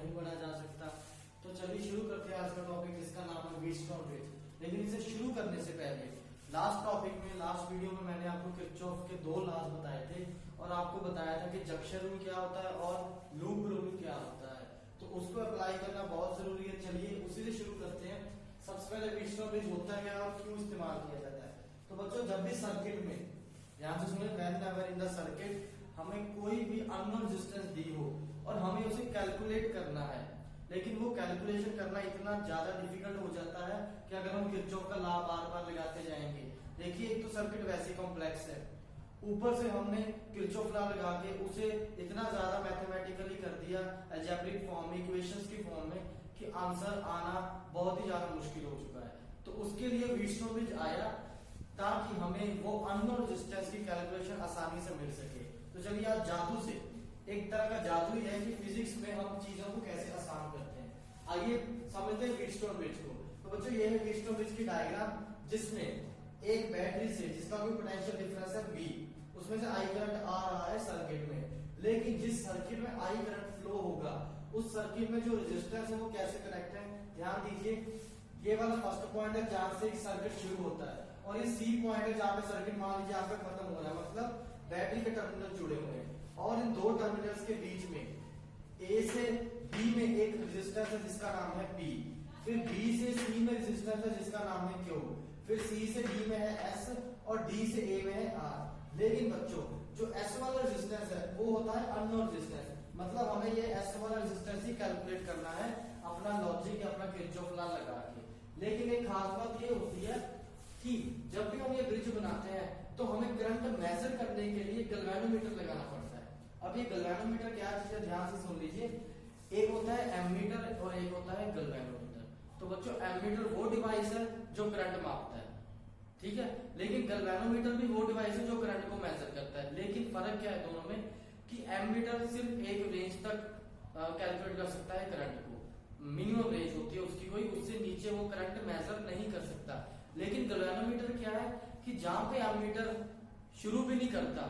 नहीं बढ़ा जा सकता। तो चलिए शुरू करते हैं आज का टॉपिक, जिसका नाम है व्हीटस्टोन ब्रिज। लेकिन इसे शुरू करने से पहले लास्ट वीडियो में मैंने आपको किरचॉफ के 2 लॉज बताए थे और आपको बताया था कि जंक्शन रूल क्या होता है और लूप रूल क्या होता है। तो उसको अप्लाई करना बहुत जरूरी है। चलिए उसी से शुरू करते हैं। सबसे पहले व्हीटस्टोन ब्रिज होता क्या है और क्यों इस्तेमाल किया जाता है। तो बच्चों, जब भी सर्किट में, ध्यान से सुनिए, व्हेनेवर इन द सर्किट हमें कोई भी अननोन रेजिस्टेंस दी हो और हमें उसे कैलकुलेट करना है, लेकिन वो कैलकुलेशन करना इतना ज्यादा डिफिकल्ट हो जाता है कि अगर हम किरचॉफ का लॉ बार बार लगाते जाएंगे। देखिए, एक तो सर्किट वैसे कॉम्प्लेक्स है, ऊपर से हमने किरचॉफ लॉ लगा के उसे इतना ज्यादा मैथमेटिकली कर दिया अलजेब्रिक फॉर्म में, इक्वेशंस की फॉर्म में, कि आंसर आना बहुत ही ज्यादा मुश्किल हो चुका है। तो उसके लिए व्हीटस्टोन ब्रिज आया ताकि हमें वो अननोन रेजिस्टेंस की कैलकुलेशन आसानी से मिल सके। तो चलिए आज जादू से, एक तरह का जादू ही है कि फिजिक्स में हम चीजों को कैसे आसान करते हैं। आइए समझते हैं व्हीटस्टोन ब्रिज को। तो बच्चों, ये है व्हीटस्टोन ब्रिज की डायग्राम, जिसमें एक बैटरी से, जिसका कोई पोटेंशियल डिफरेंस है V, उसमें से आई करंट आ रहा है सर्किट में। लेकिन जिस सर्किट में आई करंट फ्लो होगा, उस सर्किट में जो रेजिस्टेंस है वो कैसे कनेक्ट है। ध्यान दीजिए, ये वाला फर्स्ट पॉइंट है जहां से सर्किट शुरू होता है, और ये C पॉइंट है जहां पे सर्किट मान लीजिए आपका खत्म हो रहा है, मतलब बैटरी के टर्मिनल जुड़े हुए हैं। और इन 2 टर्मिनल्स के बीच में A से B में एक रेजिस्टेंस है जिसका नाम है P, फिर B से C में रेजिस्टेंस है जिसका नाम है Q, फिर C से D में है S और D से A में है R। लेकिन बच्चों, जो S वाला रेजिस्टेंस है वो होता है अननोन रेजिस्टेंस, मतलब हमें ये S वाला रेजिस्टेंस ही कैलकुलेट करना है अपना लॉजिक, अपना किरचॉफ लॉ लगा के। लेकिन एक खास बात ये होती है कि जब भी हम ये ब्रिज बनाते हैं तो हमें करंट मेजर करने के लिए गैल्वेनोमीटर लगाना पड़ता है। अब ये गैल्वेनोमीटर क्या चीज है, ध्यान से सुन लीजिए। एक होता है एमीटर और एक होता है गैल्वेनोमीटर। तो बच्चों, एमीटर वो डिवाइस है जो करंट मापता है, ठीक है, लेकिन गैल्वेनोमीटर भी वो डिवाइस है जो करंट को मेजर करता है। लेकिन फर्क क्या है दोनों में, कि एमीटर सिर्फ एक रेंज तक कैलकुलेट कर सकता है करंट को, मिनिमम रेंज होती है उसकी कोई, उससे नीचे वो करंट मेजर नहीं कर सकता। लेकिन गैल्वेनोमीटर क्या है कि जहां पे एमीटर शुरू भी नहीं करता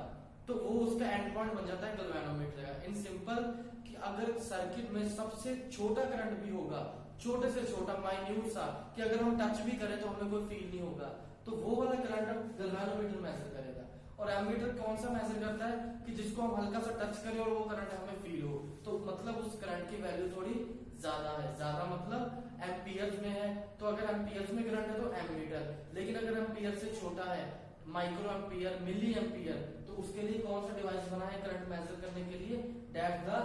तो वो उसका एंड पॉइंट बन जाता है गैल्वेनोमीटर का। इन सिंपल, कि अगर सर्किट में सबसे छोटा करंट भी होगा, छोटे से छोटा माइन्यूट सा, कि अगर हम टच भी करें तो हमें कोई फील नहीं होगा, तो वो वाला करंट गैल्वेनोमीटर मेजर करेगा। और एमीटर कौन सा मेजर करता है, कि जिसको हम हल्का सा टच करें और वो करंट हमें फील हो, तो मतलब उस करंट की वैल्यू थोड़ी ज्यादा है। ज्यादा मतलब एम्पियर्स में है, तो अगर एम्पियर्स में करंट है तो एमीटर, लेकिन अगर एम्पियर से छोटा है, माइक्रो एम्पियर, मिली एम्पियर, तो उसके लिए कौन सा डिवाइस बना है करंट मेजर करने के लिए, that the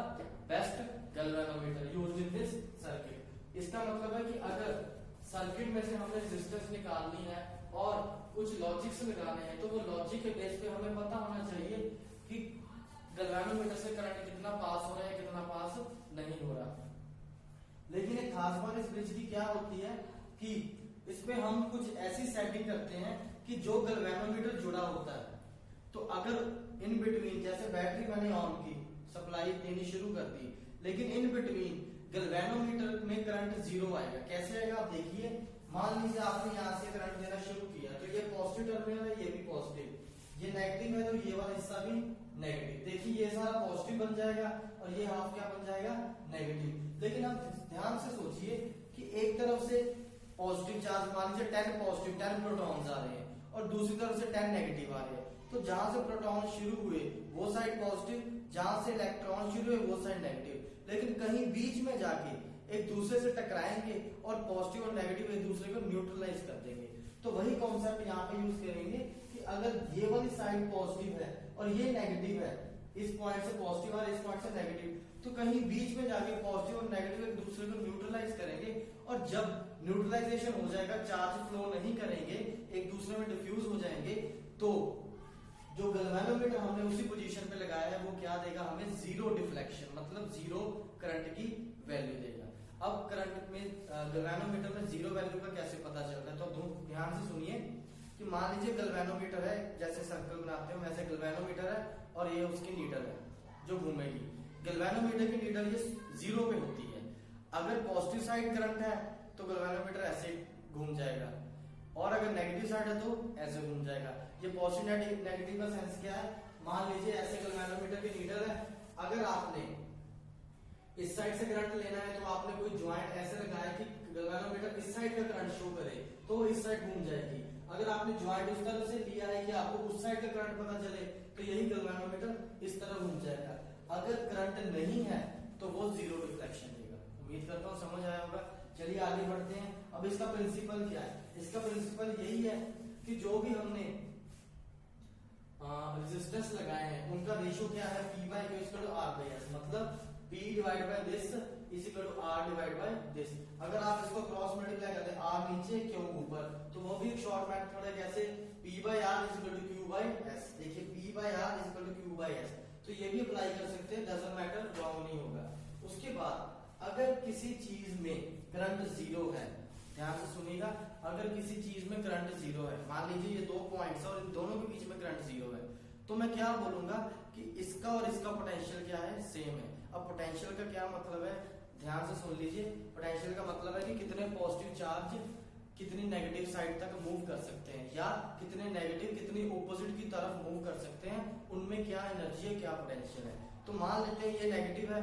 best galvanometer used in this circuit. इसका मतलब है कि अगर सर्किट में से हमें रेजिस्टेंस निकालनी है और कुछ लॉजिक्स लगाने हैं, तो वो लॉजिक के बेस पे हमें पता होना चाहिए कि गैल्वेनोमीटर से करंट कितना पास हो रहा है, कितना पास नहीं हो रहा। लेकिन एक खास बात इस ब्रिज की क्या होती है कि इसमें हम कुछ ऐसी सेटिंग करते हैं कि जो गैल्वेनोमीटर जुड़ा होता है, तो अगर इन बिटवीन, जैसे बैटरी मैंने ऑन की, सप्लाई देनी शुरू कर दी, लेकिन इन बिटवीन गैल्वेनोमीटर में करंट 0 आएगा। कैसे आएगा आप देखिए। मान लीजिए आपने यहां से करंट देना शुरू किया, तो ये पॉजिटिव टर्मिनल है, ये भी पॉजिटिव, ये नेगेटिव है, तो ये वाला हिस्सा भी नेगेटिव। देखिए, ये सारा पॉजिटिव बन जाएगा और ये हाफ क्या बन जाएगा, नेगेटिव। लेकिन आप ध्यान से सोचिए कि एक तरफ से पॉजिटिव चार्ज, मान लीजिए 10 पॉजिटिव, 10 प्रोटॉन्स आ रहे हैं, और दूसरी तरफ से 10 नेगेटिव आ रहे हैं। तो जहां से प्रोटॉन शुरू हुए वो साइड पॉजिटिव, जहां से इलेक्ट्रॉन शुरू हुए वो साइड नेगेटिव। लेकिन कहीं बीच में जाके एक दूसरे से टकराएंगे और पॉजिटिव और नेगेटिव एक दूसरे को न्यूट्रलाइज कर देंगे। तो वही कॉन्सेप्ट यहाँ पे यूज करेंगे कि अगर ये वाली साइड पॉजिटिव है और ये नेगेटिव है, इस पॉइंट से पॉजिटिव और इस पॉइंट से नेगेटिव, तो कहीं बीच में जाके पॉजिटिव और नेगेटिव एक दूसरे को न्यूट्रलाइज करेंगे। और जब न्यूट्रलाइजेशन हो जाएगा, चार्ज फ्लो नहीं करेंगे, एक दूसरे में डिफ्यूज हो जाएंगे, तो जो गैल्वेनोमीटर हमने उसी पोजीशन पे लगाया है वो क्या देगा हमें, 0 डिफ्लेक्शन, मतलब 0 करंट की वैल्यू देगा। अब करंट में गैल्वेनोमीटर में 0 वैल्यू का कैसे पता चल रहा है, तो ध्यान से सुनिए कि मान लीजिए गैल्वेनोमीटर है, जैसे सर्कल बनाते हैं वैसे गैल्वेनोमीटर है और ये उसकी नीडल है जो घूमेगी। गैल्वेनोमीटर की नीडल ये 0 पे होती है। अगर पॉजिटिव साइड करंट है तो गैल्वेनोमीटर ऐसे घूम जाएगा, और अगर नेगेटिव साइड है तो ऐसे घूम जाएगा। ये पॉजिटिव नेगेटिव का सेंस क्या है, मान लीजिए ऐसे गैल्वेनोमीटर की नीडल है, अगर आपने इस साइड से करंट लेना है तो आपने कोई ज्वाइंट ऐसे लगाया कि गैल्वेनोमीटर इस साइड का करंट शो करे तो इस साइड घूम जाएगी। अगर आपने ज्वाइंट उस तरह से लिया है कि आपको उस साइड का करंट पता चले तो यही गैल्वेनोमीटर इस तरह घूम जाएगा। अगर करंट नहीं है तो वो जीरो रिफ्लेक्शन देगा। उम्मीद करता हूँ समझ आया होगा। चलिए आगे बढ़ते हैं। अब इसका प्रिंसिपल क्या है? इसका प्रिंसिपल यही है कि जो भी हमने रेजिस्टेंस लगाए हैं उनका रेशियो क्या है, P by Q equal to R by S, मतलब P divide by this is equal to R divide by this. अगर आप इसको क्रॉस मल्टीप्लाई करते हैं R नीचे Q ऊपर तो वो भी एक शॉर्ट मेथड है। कैसे? P by R is equal to Q by S। देखिए P by R is equal to Q by S, तो ये भी अप्लाई कर सकते हैं, डजंट मैटर, रॉन्ग नहीं होगा। उसके बाद अगर किसी चीज में करंट जीरो है, ध्यान से सुनिएगा, अगर किसी चीज में करंट जीरो है, मान लीजिए ये दो पॉइंट्स और इन दोनों के बीच में करंट जीरो है, तो मैं क्या बोलूंगा कि इसका और इसका पोटेंशियल क्या है, सेम है। अब पोटेंशियल का क्या मतलब है, ध्यान से सुन लीजिए। पोटेंशियल का मतलब है कि कितने पॉजिटिव चार्ज कितनी नेगेटिव साइड तक मूव कर सकते हैं, या कितने नेगेटिव कितनी ऑपोजिट की तरफ मूव कर सकते हैं, उनमें क्या एनर्जी है, क्या पोटेंशियल है। तो मान लेते हैं ये नेगेटिव है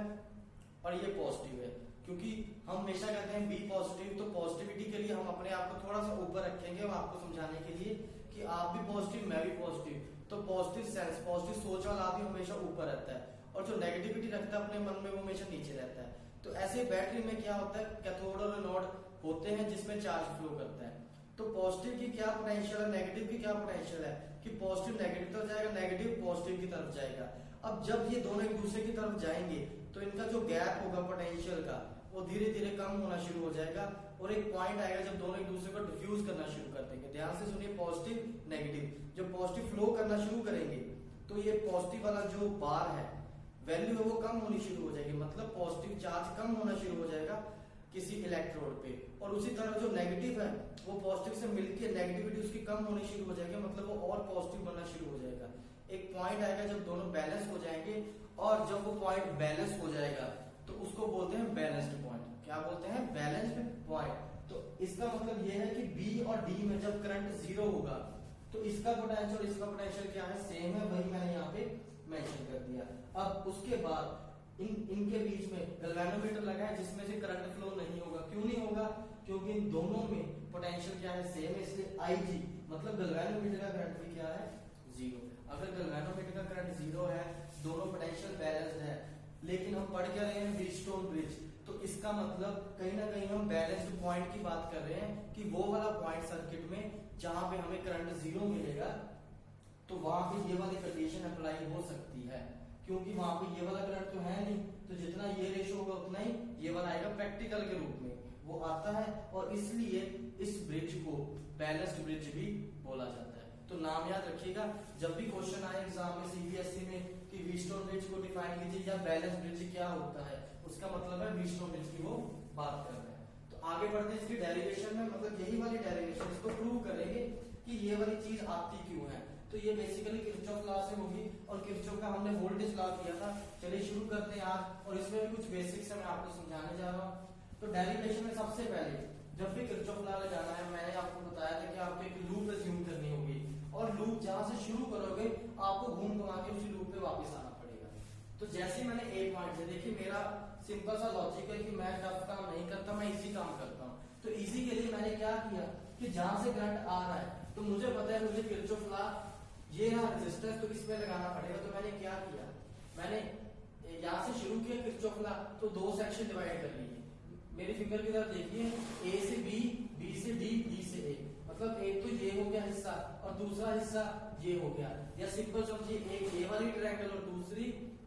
और ये पॉजिटिव है, क्योंकि हम हमेशा कहते हैं बी पॉजिटिव, तो पॉजिटिविटी के लिए हम अपने आप को थोड़ा सा ऊपर रखेंगे आपको समझाने के लिए कि आप भी पॉजिटिव मैं भी पॉजिटिव, तो पॉजिटिव सेंस पॉजिटिव सोच वाला आदमी हमेशा ऊपर रहता है और जो नेगेटिविटी रखता है अपने मन में वो हमेशा नीचे रहता है। तो ऐसे बैटरी में क्या होता है, कैथोड और एनोड होते हैं जिसमें चार्ज फ्लो करता है। तो पॉजिटिव की क्या पोटेंशियल है, नेगेटिव की क्या पोटेंशियल है कि पॉजिटिव नेगेटिव तरफ जाएगा, नेगेटिव पॉजिटिव की तरफ जाएगा। अब जब ये दोनों एक दूसरे की तरफ जाएंगे तो इनका जो गैप होगा पोटेंशियल का वो धीरे धीरे कम होना शुरू हो जाएगा और एक पॉइंट आएगा जब दोनों एक दूसरे को डिफ्यूज करना शुरू कर देंगे। ध्यान से सुनिए, पॉजिटिव नेगेटिव जब पॉजिटिव फ्लो करना शुरू करेंगे तो ये पॉजिटिव वाला जो बार है वैल्यू है वो कम होनी शुरू हो जाएगी, मतलब पॉजिटिव चार्ज कम होना शुरू हो जाएगा किसी इलेक्ट्रोड पे, और उसी तरह जो नेगेटिव है वो पॉजिटिव से मिलकर नेगेटिविटी उसकी कम होनी शुरू हो जाएगी, मतलब वो और पॉजिटिव बनना शुरू हो जाएगा। एक पॉइंट आएगा जब दोनों बैलेंस हो जाएंगे, और जब वो पॉइंट बैलेंस हो जाएगा तो उसको बोलते हैं बैलेंस्ड पॉइंट। क्या बोलते हैं? Balanced point. तो इसका मतलब ये है कि बी और डी में जब करंट जीरो होगा तो इसका पोटेंशियल और इसका पोटेंशियल क्या है, सेम है, वही मैंने यहाँ पे मेंशन कर दिया। अब उसके बाद इनके बीच में गैल्वेनोमीटर लगा है जिसमें से करंट फ्लो नहीं होगा। क्यों नहीं होगा? क्योंकि इन दोनों में पोटेंशियल क्या है, सेम है, इसलिए IG मतलब गैल्वेनोमीटर का करंट भी क्या है, जीरो। अगर गैल्वेनोमीटर का करंट जीरो है, दोनों पोटेंशियल बैलेंस्ड है, लेकिन हम पढ़ क्या रहे हैं, व्हीटस्टोन ब्रिज, तो इसका मतलब कहीं ना कहीं हम बैलेंस्ड पॉइंट की बात कर रहे हैं कि वो वाला पॉइंट सर्किट में जहां पे हमें करंट जीरो मिलेगा तो वहां पे ये वाली कंडीशन अप्लाई हो सकती है, क्योंकि वहां पे ये वाला करंट तो है नहीं, तो जितना ये रेशो होगा उतना ही ये वाला आएगा प्रैक्टिकल के रूप में वो आता है, और इसलिए इस ब्रिज को बैलेंस्ड ब्रिज भी बोला जाता है। तो नाम याद रखिएगा, जब भी क्वेश्चन आए एग्जाम में CBSE में कि व्हीटस्टोन ब्रिज को डिफाइन कीजिए या बैलेंस ब्रिज क्या होता है, उसका मतलब है व्हीटस्टोन ब्रिज की वो बात कर रहे हैं। तो आगे बढ़ते हैं इसकी डेरिवेशन में, मतलब यही वाली डेरिवेशन इसको प्रूव करेंगे कि ये वाली चीज आती क्यों है। तो ये बेसिकली किरचॉफ लॉ से होगी, और किरचॉफ का हमने वोल्टेज लॉ किया था। चलिए शुरू करते हैं आज, और इसमें भी कुछ बेसिक्स है मैं आपको समझाने जा रहा हूँ। तो डेरिवेशन में सबसे पहले जब भी किरचॉफ लॉ लगाना है, मैंने आपको बताया था कि आपको एक लूप एज्यूम करनी होगी, और लूप जहां से शुरू करोगे आपको घूम घुमा के उसी लूप पे वापस आना पड़ेगा। तो जैसे मैंने एक पॉइंट से, देखिए मेरा सिंपल सा लॉजिक है कि मैं टफ काम नहीं करता, मैं इजी काम करता हूँ। तो इजी के लिए मैंने क्या किया कि जहां से करंट आ रहा है तो मुझे पता है मुझे किरचॉफ लॉ ये है रेजिस्टेंस तो इसमें लगाना पड़ेगा। तो मैंने क्या किया, मैंने यहाँ से शुरू किया किरचॉफ लॉ, तो दो सेक्शन डिवाइड कर लिए। मेरी फिंगर की तरफ देखिए, A से B, B से D, D से A, मतलब एक तो ये हो गया हिस्सा और दूसरा हिस्सा ये हो गया, या सिंपल समझिए एक ये वाली ट्रायंगल और दूसरी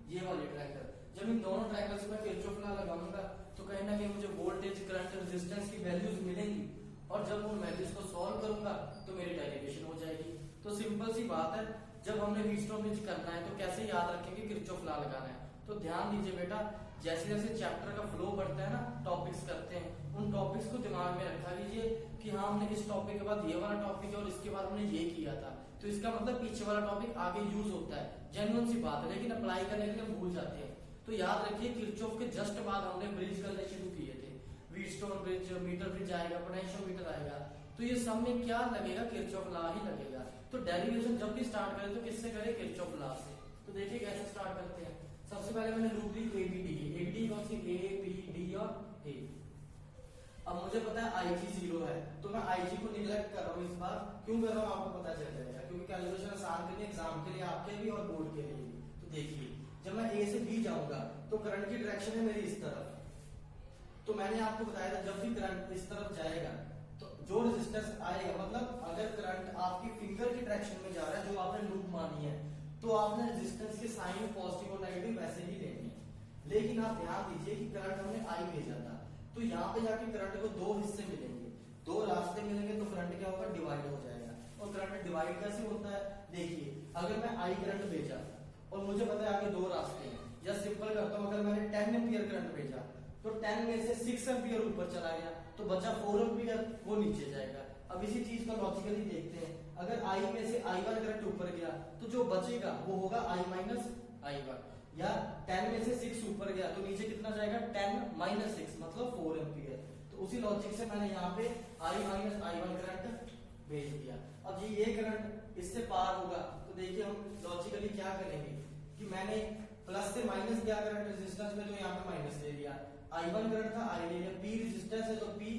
ये वाली ट्रायंगल। जब इन दोनों ट्रायंगल्स में किरचॉफ लॉ लगाऊंगा तो कहीं ना कहीं मुझे वोल्टेज, करंट, रेजिस्टेंस की वैल्यूज मिलेंगी, और जब उन वैल्यूज को सॉल्व करूंगा तो मेरी डेरिवेशन हो जाएगी। तो सिंपल सी बात है, जब हमने व्हीटस्टोन ब्रिज करना है तो कैसे याद रखेंगे किरचॉफ लॉ लगाना है। तो ध्यान दीजिए बेटा, जैसे जैसे चैप्टर का फ्लो बढ़ता है ना, टॉपिक्स करते हैं, उन टॉपिक्स को दिमाग में रखा लीजिए कि हाँ हमने इस टॉपिक के बाद ये वाला टॉपिक है और इसके बाद हमने ये किया था, तो इसका मतलब पीछे वाला टॉपिक आगे यूज होता है। जेन्युइन सी बात है, लेकिन अप्लाई करने के लिए भूल जाते हैं। तो याद रखिए किरचॉफ के जस्ट बाद हमने ब्रिज करने शुरू किए थे, व्हीटस्टोन ब्रिज, मीटर ब्रिज आएगा, पोटेंशियोमीटर आएगा, तो ये सब में क्या लगेगा, किरचॉफ लॉ ही लगेगा। तो डेरिवेशन जब भी स्टार्ट करें तो किससे करें, किरचॉफ लॉ से। तो देखिए कैसे स्टार्ट करते हैं। सबसे पहले मैंने लूप ली एबीडी की। एबीडी कौन सी, ए बी डी और ए। अब मुझे पता है आईजी 0 है, तो मैं आईजी को निगलेक्ट कर रहा हूँ इस बार। क्यों कर रहा हूँ आपको पता चल जाएगा, क्योंकि कैलकुलेशन आसान करनी है एग्जाम के लिए, आपके भी और बोर्ड के लिए। तो देखिए जब मैं ए से बी जाऊंगा तो करंट की डायरेक्शन है मेरी इस तरफ। तो मैंने आपको बताया था जब भी करंट इस तरफ जाएगा तो जो रेजिस्टेंस आएगा, मतलब अगर करंट आपकी फिंगर की डायरेक्शन में जा रहा है जो आपने लूप मानी है, तो आपने रेजिस्टेंस के साइन पॉजिटिव और नेगेटिव वैसे ही लेने हैं। लेकिन आप ध्यान दीजिए कि करंट हमने आई भेजा था, तो यहाँ पे जाके करंट को दो हिस्से मिलेंगे, दो रास्ते मिलेंगे, तो करंट क्या होगा, डिवाइड हो जाएगा। और करंट डिवाइड कैसे होता है, देखिए अगर मैं आई करंट भेजा और मुझे पता है आगे दो रास्ते हैं, या सिंपल करता हूँ, अगर मैंने 10 एम्पियर करंट भेजा तो 10 में से 6 एम्पियर ऊपर चला गया, तो बचा 4 एम्पियर, वो नीचे जाएगा। अब इसी चीज को लॉजिकली देखते हैं, अगर आई में से i1 करंट ऊपर गया तो जो बचेगा वो होगा i माइनस i1, या 10 में से 6 ऊपर गया तो नीचे कितना जाएगा, 10 माइनस 6 मतलब 4 एम्पियर। तो उसी लॉजिक से मैंने यहाँ पे i माइनस i1 करंट भेज दिया। अब ये करंट इससे पार होगा, तो देखिए हम लॉजिकली क्या करेंगे कि मैंने प्लस से माइनस दिया करंट रेजिस्टेंस में, तो यहाँ पे माइनस ले लिया। i1 करंट था, i ले लिया। p रेजिस्टेंस है तो p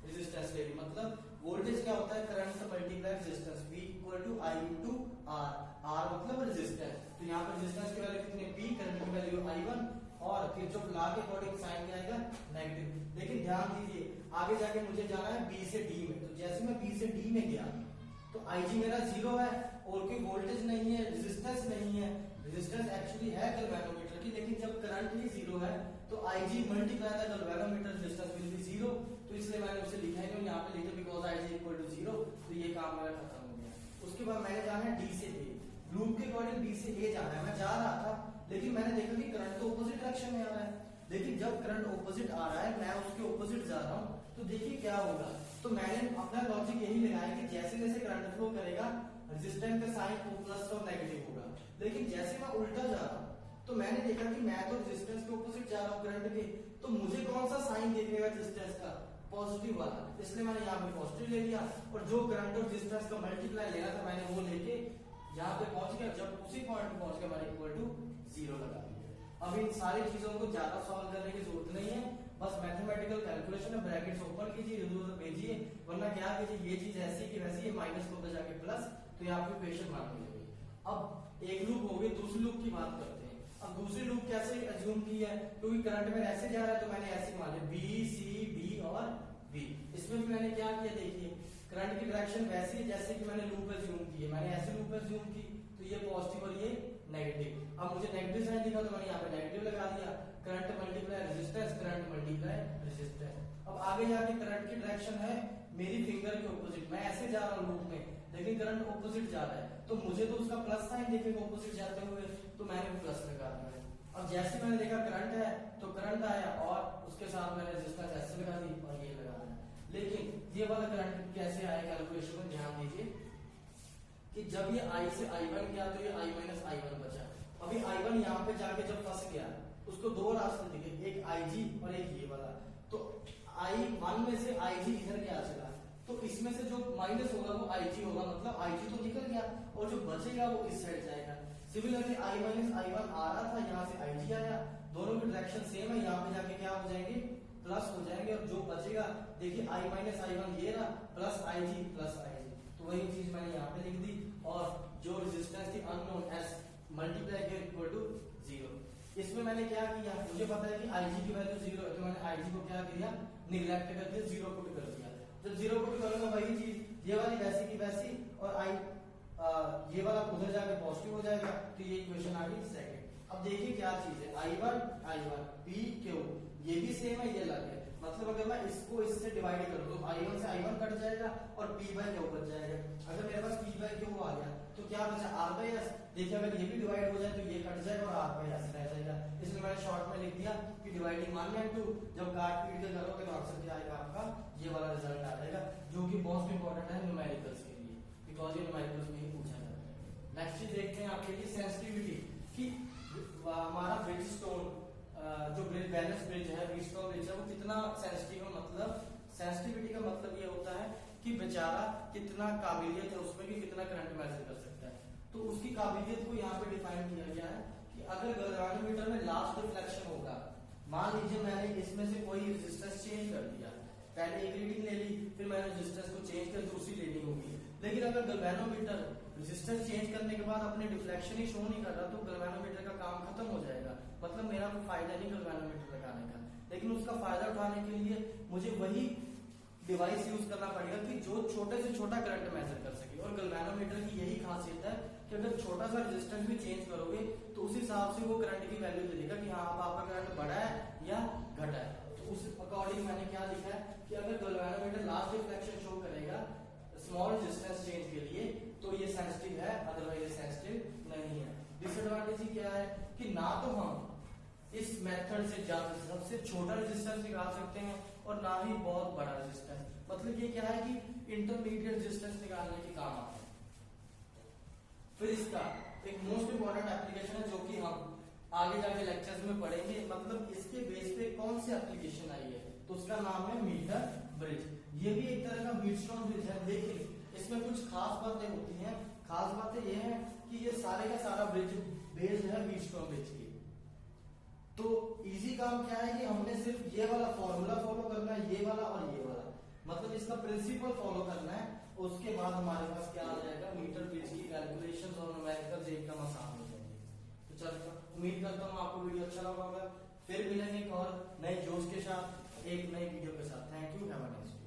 रेजिस्टेंस ले लिया। मतलब वोल्टेज क्या होता है, करंट से multiply resistance, v equal to i into r। r मतलब रेजिस्टेंस, तो यहाँ पर रेजिस्टेंस की वैल्यू कितनी, p, करंट की वैल्यू i1, और फिर जो लॉ के अकॉर्डिंग साइन क्या आएगा, नेगेटिव। लेकिन ध्यान दीजिए आगे जाके मुझे जाना है b से d में, तो जैसे मैं b से d में गया तो ig मेरा 0 है और कोई वोल्टेज नहीं है, रेजिस्टेंस नहीं है। रेजिस्टेंस एक्चुअली है गैल्वेनोमीटर की, लेकिन जब करंट ही 0 है तो ig multiply the galvanometer resistance will be 0। तो इसलिए मैंने उसे लिखा है, यहाँ पे लिखा बिकॉज़ ig इक्वल टू 0, तो ये काम मेरा खत्म हो गया। उसके बाद मैंने जाना है d से a, लूप के अकॉर्डिंग d से a जाना है। मैं जा रहा था लेकिन मैंने देखा कि करंट तो ऑपोजिट डायरेक्शन में आ रहा है, लेकिन जब करंट ऑपोजिट आ रहा है मैं उसके ऑपोजिट जा रहा हूँ, तो देखिए क्या होगा। तो मैंने अपना लॉजिक यही लगाया कि जैसे जैसे करंट फ्लो करेगा रेजिस्टेंस का साइन प्लस और नेगेटिव होगा। लेकिन जैसे मैं उल्टा जा रहा हूँ तो मैंने देखा कि मैं तो रेजिस्टेंस के ऑपोजिट जा रहा हूँ करंट के, तो मुझे कौन सा साइन दिखेगा रेजिस्टेंस का, पॉजिटिव वाला, इसलिए मैंने यहाँ पे पॉजिटिव ले लिया। और जो करंट और रेजिस्टेंस का मल्टीप्लाई लेना था मैंने वो लेके यहाँ पे पहुंच गया। जब उसी पॉइंट पे पहुंच गया मैंने इक्वल टू 0 लगा दिया। अब इन सारी चीजों को ज्यादा सॉल्व करने की जरूरत नहीं है, बस मैथमेटिकल कैलकुलेशन है, ब्रैकेट्स ओपन कीजिए, इधर उधर भेजिए, वरना क्या कीजिए ये चीज ऐसी की वैसी है, माइनस को जाके प्लस, तो ये आपकी इक्वेशन मान लीजिए। अब एक लूप हो गई, दूसरी लूप की बात करते हैं। अब दूसरी लूप कैसे एज्यूम की है, क्योंकि करंट में ऐसे जा रहा है तो मैंने ऐसे मान लिया बी सी डी और बी। इसमें भी मैंने क्या किया, देखिए करंट की डायरेक्शन वैसी है जैसे कि मैंने लूप एज्यूम की है। मैंने ऐसे लूप एज्यूम की तो ये पॉजिटिव और ये नेगेटिव। अब मुझे नेगेटिव साइन दिखा तो मैंने यहाँ पे नेगेटिव लगा दिया। Current multiply resistance, current multiply resistance. अब आगे जाके करंट की डायरेक्शन है मेरी फिंगर के ऑपोजिट, मैं ऐसे जा रहा हूँ लूप में, लेकिन करंट ऑपोजिट जा रहा है, तो मुझे तो उसका प्लस साइन दिखेगा ऑपोजिट जाते हुए, तो मैंने वो प्लस लगा दिया। अब जैसे मैंने देखा करंट है तो करंट आया और उसके साथ मैंने रेजिस्टेंस ऐसे लगा दी और ये लगा दिया। लेकिन ये वाला करंट कैसे आया, कैलकुलेशन में ध्यान दीजिए कि जब ये I से I1 गया तो ये I माइनस I1 बचा। अभी I1 यहाँ पे जाके जब फंस गया उसको दो रास्ते दिखे, एक IG और एक ये वाला। तो I1 में से IG इधर क्या चला, तो इसमें से जो माइनस होगा वो IG होगा, मतलब IG तो निकल गया और जो बचेगा वो इस साइड जाएगा। सिमिलरली I माइनस I1 आ रहा था, यहाँ से IG आया, दोनों की डायरेक्शन सेम है, यहाँ पे जाके क्या हो जाएंगे, प्लस हो जाएंगे। और जो बचेगा देखिए I माइनस I1 ये रहा, प्लस IG प्लस IG, तो वही चीज मैंने यहाँ पे लिख दी। और जो रेजिस्टेंस थी अननोन एस मल्टीप्लाई के इक्वल टू 0। इसमें मैंने क्या किया, मुझे पता है कि IG की वैल्यू 0 है, तो मैंने IG को क्या किया, निगलेक्ट करके 0 पुट कर दिया। जब 0 पुट करूंगा वही चीज ये वाली वैसी की वैसी, और ये वाला उधर जाके पॉजिटिव हो जाएगा, तो ये इक्वेशन आ गई सेकंड। अब देखिए क्या चीज है, I1 P Q ये भी सेम है, ये अलग है। मतलब अगर मैं इसको इससे डिवाइड करूं तो I1 से I1 कट जाएगा और P बाय Q बच जाएगा। अगर मेरे पास P बाय Q आ गया तो क्या बचा, R बाय S। देखिए अगर ये भी डिवाइड हो जाए तो ये कट जाएगा और R बाय S रह जाएगा। इसलिए मैंने शॉर्ट में लिख दिया कि डिवाइडिंग 1 and 2, जब काट पीट के करोगे तो आंसर क्या आएगा आपका, ये वाला रिजल्ट आ जाएगा, जो कि बहुत इंपॉर्टेंट है न्यूमेरिकल्स के लिए, बिकॉज ये न्यूमेरिकल्स में ही पूछा जाता है। नेक्स्ट चीज देखते हैं आपके लिए सेंसिटिविटी की, हमारा ब्रिजस्टोन जो बैलेंस ब्रिज है, ब्रिजस्टोन ब्रिज है, वो कितना सेंसिटिव है। मतलब सेंसिटिविटी का मतलब ये होता है कि बेचारा कितना काबिलियत है उसमें कि कितना करंट मेजर कर सकता है। तो उसकी काबिलियत को यहाँ पे डिफाइन किया गया है कि अगर गैल्वेनोमीटर में लास्ट डिफ्लेक्शन होगा, मान लीजिए मैंने इसमें से कोई रेजिस्टेंस चेंज कर दिया, पहले एक रीडिंग ले ली, फिर मैंने रेजिस्टेंस को चेंज कर दूसरी रीडिंग होगी, लेकिन अगर गैल्वेनोमीटर रेजिस्टेंस चेंज करने के बाद अपने डिफ्लेक्शन ही शो नहीं कर रहा तो गैल्वेनोमीटर का काम खत्म हो जाएगा, मतलब मेरा कोई फायदा नहीं गैल्वेनोमीटर लगाने का। लेकिन उसका फायदा उठाने के लिए मुझे वही डिवाइस यूज करना पड़ेगा कि जो छोटे से छोटा करंट मेजर कर सके। और गैल्वेनोमीटर की यही खासियत है कि अगर छोटा सा रेजिस्टेंस भी चेंज करोगे तो उस हिसाब से वो करंट की वैल्यू दे देगा कि हाँ अब आपका करंट बढ़ा है या घटा है। तो उस अकॉर्डिंग मैंने क्या लिखा है कि अगर गैल्वेनोमीटर लास्ट डिफ्लेक्शन शो करेगा स्मॉल रेजिस्टेंस चेंज के लिए तो ये सेंसिटिव है, अदरवाइज ये सेंसिटिव नहीं है। डिसएडवांटेज ही क्या है कि ना तो हम इस मेथड से सबसे छोटा रेजिस्टेंस निकाल सकते हैं और ना ही बहुत बड़ा रेजिस्टेंस, मतलब ये क्या है कि इंटरमीडिएट रेजिस्टेंस निकालने के काम आता है। फिर इसका एक मोस्ट इंपॉर्टेंट एप्लीकेशन है जो कि हम आगे जाके लेक्चर्स में पढ़ेंगे, मतलब इसके बेस पे कौन सी एप्लीकेशन आई है, तो उसका नाम है मीटर ब्रिज। ये भी एक तरह का व्हीटस्टोन ब्रिज है, लेकिन इसमें कुछ खास बातें होती हैं। खास बातें ये है कि ये सारे का सारा ब्रिज बेस्ड है व्हीटस्टोन ब्रिज की। तो इजी काम क्या है कि हमने सिर्फ ये वाला फॉर्मूला फॉलो करना है, ये वाला और ये वाला, मतलब इसका प्रिंसिपल फॉलो करना है। उसके बाद हमारे पास क्या आ जाएगा, मीटर ब्रिज की कैलकुलेशंस और न्यूमेरिकल्स एकदम आसान हो जाएंगे। तो चलो उम्मीद करता हूँ आपको वीडियो अच्छा लगा होगा। फिर मिलेंगे एक और नए जोश के साथ, एक नई वीडियो के साथ। Thank you, have a nice day.